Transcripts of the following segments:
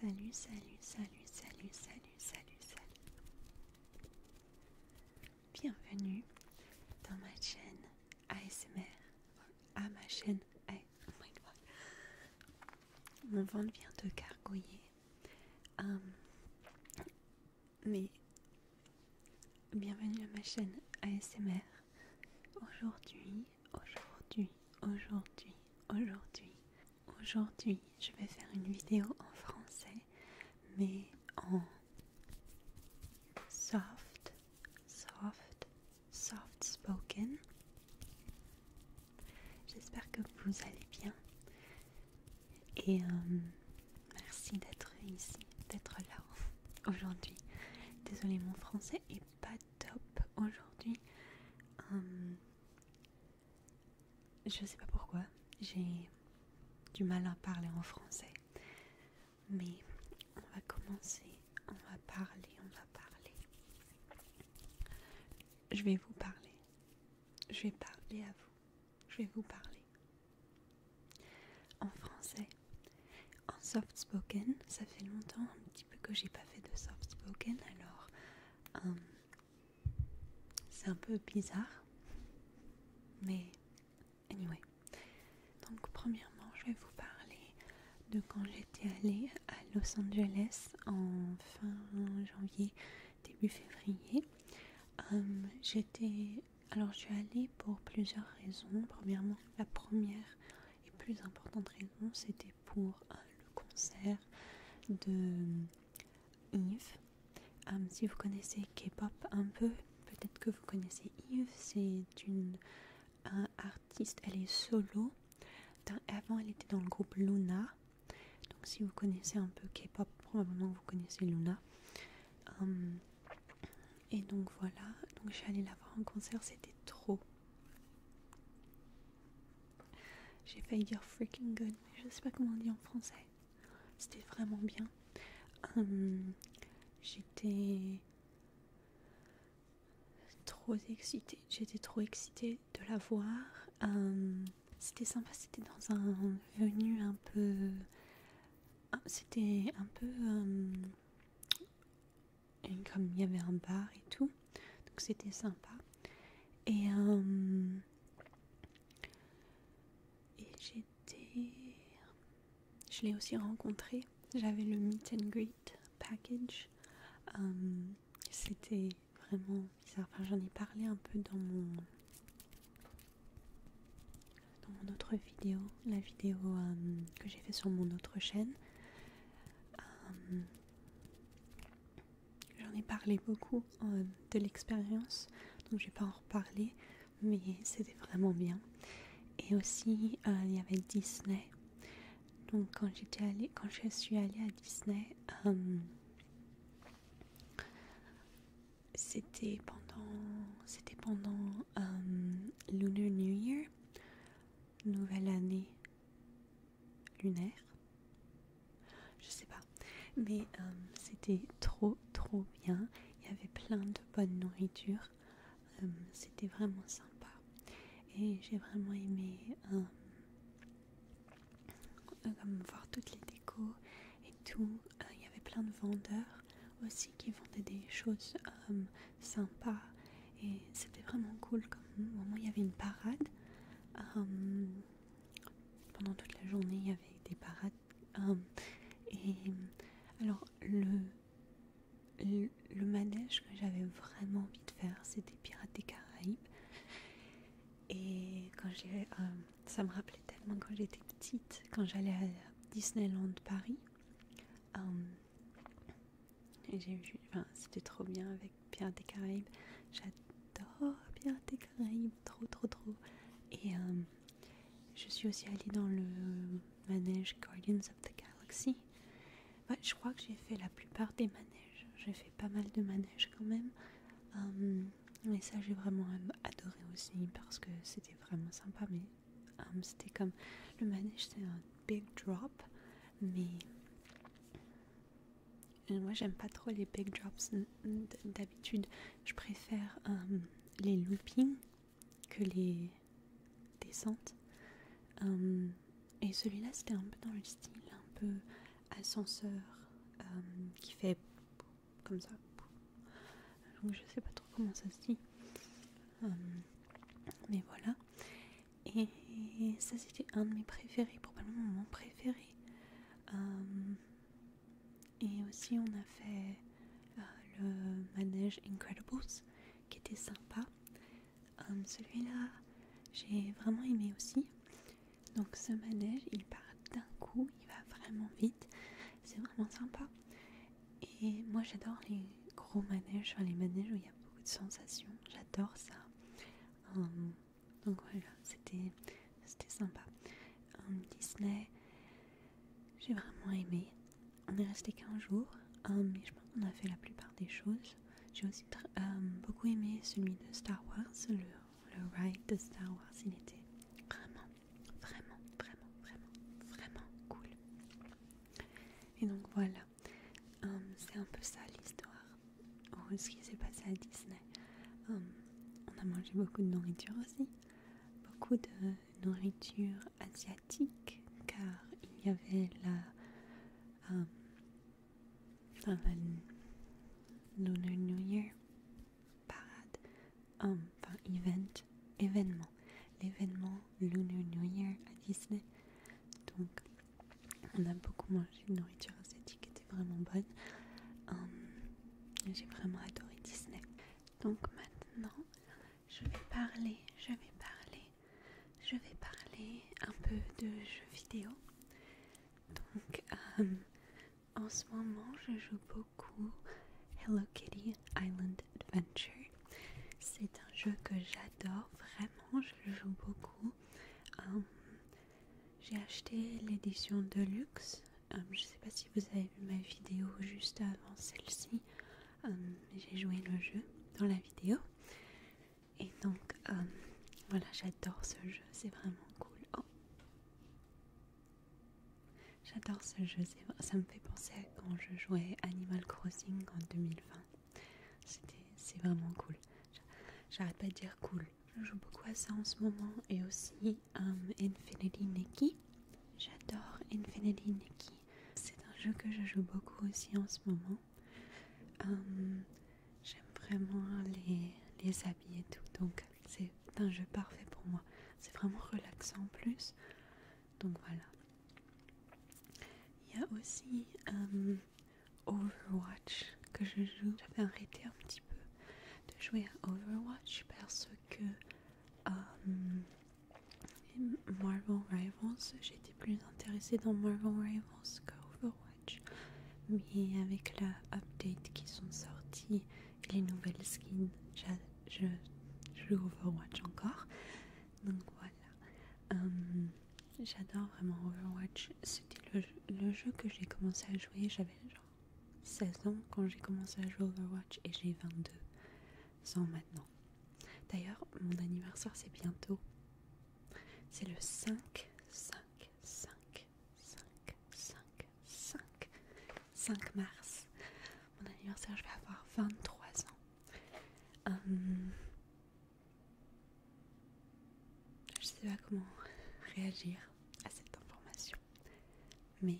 Salut, salut, salut, salut, salut, salut, salut. Bienvenue dans ma chaîne ASMR. À ma chaîne oh my god. Mon ventre vient de gargouiller. Mais bienvenue à ma chaîne ASMR. Aujourd'hui, je vais faire une vidéo en français, mais en soft spoken. J'espère que vous allez bien et merci d'être ici, d'être là aujourd'hui. Désolée, mon français est pas top aujourd'hui. Je sais pas pourquoi, j'ai du mal à parler en français, mais on va commencer, on va parler. Je vais vous parler, je vais parler à vous, je vais vous parler en français, en soft spoken. Ça fait longtemps un petit peu que j'ai pas fait de soft spoken, alors c'est un peu bizarre, mais anyway. Donc premièrement, je vais vous parler de quand j'étais allée à Los Angeles en fin janvier, début février. Je suis allée pour plusieurs raisons. Premièrement, la première et plus importante raison, c'était pour le concert de Yves. Si vous connaissez K-pop un peu, peut-être que vous connaissez Yves. C'est une artiste, elle est solo. Avant, elle était dans le groupe Luna. Donc si vous connaissez un peu K-pop, probablement vous connaissez Luna. Et donc voilà, donc je suis allée la voir en concert, c'était trop. J'ai failli dire freaking good, mais je sais pas comment on dit en français. C'était vraiment bien. J'étais trop excitée de la voir. C'était sympa, c'était dans un venue un peu... C'était un peu... comme il y avait un bar et tout, donc c'était sympa. Et je l'ai aussi rencontré. J'avais le meet and greet package. C'était vraiment bizarre. Enfin, j'en ai parlé un peu dans mon autre vidéo, la vidéo que j'ai fait sur mon autre chaîne. J'en ai parlé beaucoup de l'expérience, donc je vais pas en reparler, mais c'était vraiment bien. Et aussi, il y avait Disney. Donc quand je suis allée à Disney, c'était pendant Lunar New Year, nouvelle année lunaire. Je sais pas, mais c'était trop bien. Il y avait plein de bonne nourriture. C'était vraiment sympa. Et j'ai vraiment aimé voir toutes les décos et tout. Il y avait plein de vendeurs aussi qui vendaient des choses sympas. Et c'était vraiment cool. Comme moment, il y avait une parade. Pendant toute la journée, il y avait des parades. Et alors, le manège que j'avais vraiment envie de faire, c'était Pirates des Caraïbes. Et quand ça me rappelait tellement quand j'étais petite, quand j'allais à Disneyland Paris. Et c'était trop bien avec Pirates des Caraïbes. J'adore Pirates des Caraïbes, trop. Et je suis aussi allée dans le manège Guardians of the Galaxy. Je crois que j'ai fait la plupart des manèges. J'ai fait pas mal de manèges quand même. Mais ça, j'ai vraiment adoré aussi parce que c'était vraiment sympa. Mais c'était comme... Le manège, c'est un big drop. Mais moi, j'aime pas trop les big drops. D'habitude, je préfère les loopings que les descentes. Et celui-là, c'était un peu dans le style un peu ascenseur qui fait comme ça. Donc je sais pas trop comment ça se dit. Mais voilà. Et ça c'était un de mes préférés, probablement mon préféré. Et aussi on a fait le manège Incredibles qui était sympa. Celui-là j'ai vraiment aimé aussi. Donc ce manège il part d'un coup, il va vraiment vite, c'est vraiment sympa. Et moi j'adore les gros manèges, les manèges où il y a beaucoup de sensations, j'adore ça. Donc voilà, c'était sympa. Disney, j'ai vraiment aimé. On est resté 15 jours, mais je pense qu'on a fait la plupart des choses. J'ai aussi beaucoup aimé celui de Star Wars, le ride de Star Wars, il était vraiment cool. Et donc voilà, c'est un peu ça l'histoire, ou ce qui s'est passé à Disney. On a mangé beaucoup de nourriture aussi, beaucoup de nourriture asiatique, car il y avait la Lunar New Year parade, l'événement Lunar New Year à Disney. Donc on a beaucoup mangé de nourriture asiatique qui était vraiment bonne. J'ai vraiment adoré Disney. Donc maintenant je vais parler un peu de jeux vidéo. Donc en ce moment je joue beaucoup Hello Kitty Island Adventure. C'est un jeu que j'adore vraiment, je le joue beaucoup. J'ai acheté l'édition Deluxe. Je sais pas si vous avez vu ma vidéo juste avant celle-ci. J'ai joué le jeu dans la vidéo. Et donc voilà, j'adore ce jeu, c'est vraiment cool. J'adore ce jeu, ça me fait penser à quand je jouais Animal Crossing en 2020. C'est vraiment cool. J'arrête pas de dire cool. Je joue beaucoup à ça en ce moment. Et aussi Infinity Nikki. J'adore Infinity Nikki. C'est un jeu que je joue beaucoup aussi en ce moment. J'aime vraiment les habits et tout. Donc c'est un jeu parfait pour moi. C'est vraiment relaxant en plus. Donc voilà. Il y a aussi Overwatch que je joue. J'avais arrêté un petit peu de jouer à Overwatch parce que Marvel Rivals, j'étais plus intéressée dans Marvel Rivals qu'Overwatch. Mais avec la update qui sont sorties et les nouvelles skins, je joue Overwatch encore. Donc voilà. J'adore vraiment Overwatch. C'était le jeu que j'ai commencé à jouer. J'avais genre 16 ans quand j'ai commencé à jouer Overwatch et j'ai 22 ans maintenant. D'ailleurs, mon anniversaire c'est bientôt. C'est le 5 mars. Mon anniversaire, je vais avoir 23 ans. Je sais pas comment réagir à cette information. Mais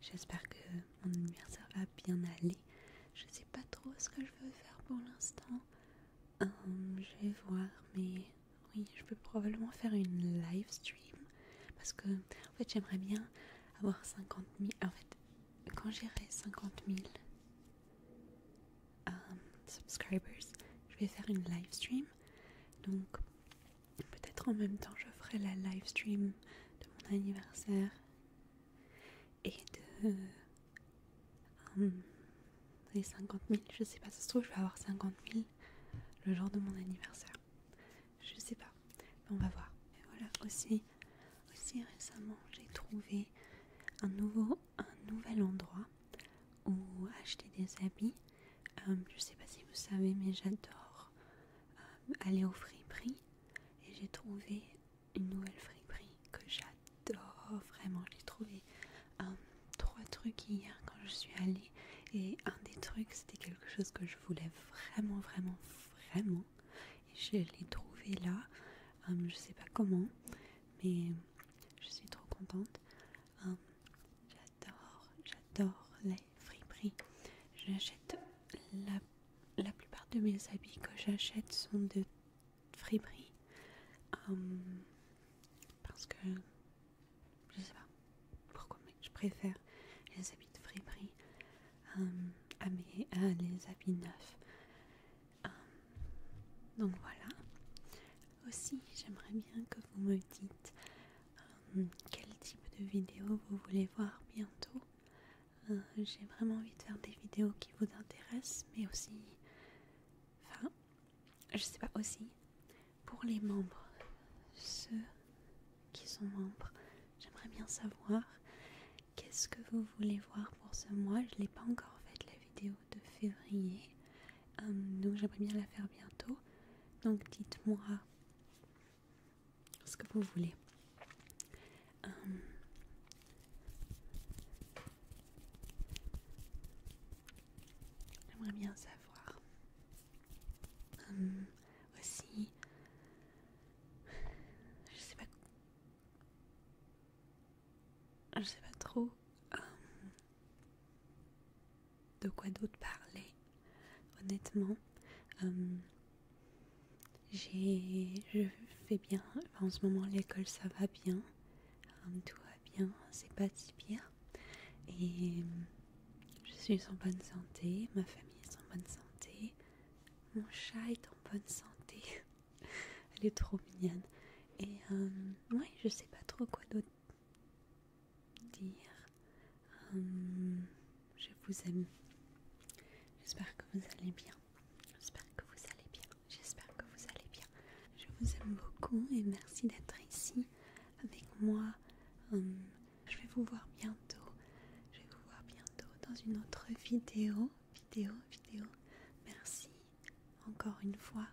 j'espère que mon anniversaire va bien aller. Je sais pas trop ce que je veux faire pour l'instant. Je vais voir, mais oui, je peux probablement faire une live stream. Parce que, en fait, j'aimerais bien avoir 50 000. En fait, quand j'aurai 50 000 subscribers, je vais faire une live stream. Donc, peut-être en même temps, je ferai la live stream de mon anniversaire et de les 50 000. Je sais pas, ça se trouve, je vais avoir 50 000 le jour de mon anniversaire. Je sais pas, mais on va voir. Et voilà, aussi récemment, j'ai trouvé un nouvel endroit où acheter des habits. Je sais pas si vous savez, mais j'adore aller au friperie. Et j'ai trouvé une nouvelle friperie que j'adore vraiment. J'ai trouvé 3 trucs hier quand je suis allée. Et un des trucs, c'était quelque chose que je voulais vraiment. Et je l'ai trouvé là. Je sais pas comment, mais je suis trop contente. J'adore les friperies. j'achète la plupart de mes habits que j'achète sont de friperie. Parce que je sais pas pourquoi, mais je préfère les habits de friperie à les habits neufs. Donc voilà. Aussi, j'aimerais bien que vous me dites quel type de vidéo vous voulez voir bientôt. J'ai vraiment envie de faire des vidéos qui vous intéressent, mais aussi, enfin, je sais pas, aussi pour les membres, ceux qui sont membres, j'aimerais bien savoir qu'est-ce que vous voulez voir pour ce mois. Je l'ai pas encore faite la vidéo de février, donc j'aimerais bien la faire bientôt. Donc dites-moi ce que vous voulez. J'aimerais bien savoir aussi, je sais pas trop de quoi d'autre parler, honnêtement. Je fais bien, enfin, en ce moment l'école ça va bien, tout va bien, c'est pas si pire, et je suis en bonne santé, ma famille est en bonne santé, mon chat est en bonne santé, elle est trop mignonne, et ouais, je sais pas trop quoi d'autre dire. Je vous aime, j'espère que vous allez bien, j'espère que vous allez bien, j'espère que vous allez bien. Je vous aime beaucoup et merci d'être ici avec moi. Je vais vous voir bientôt. Je vais vous voir bientôt dans une autre vidéo. Merci encore une fois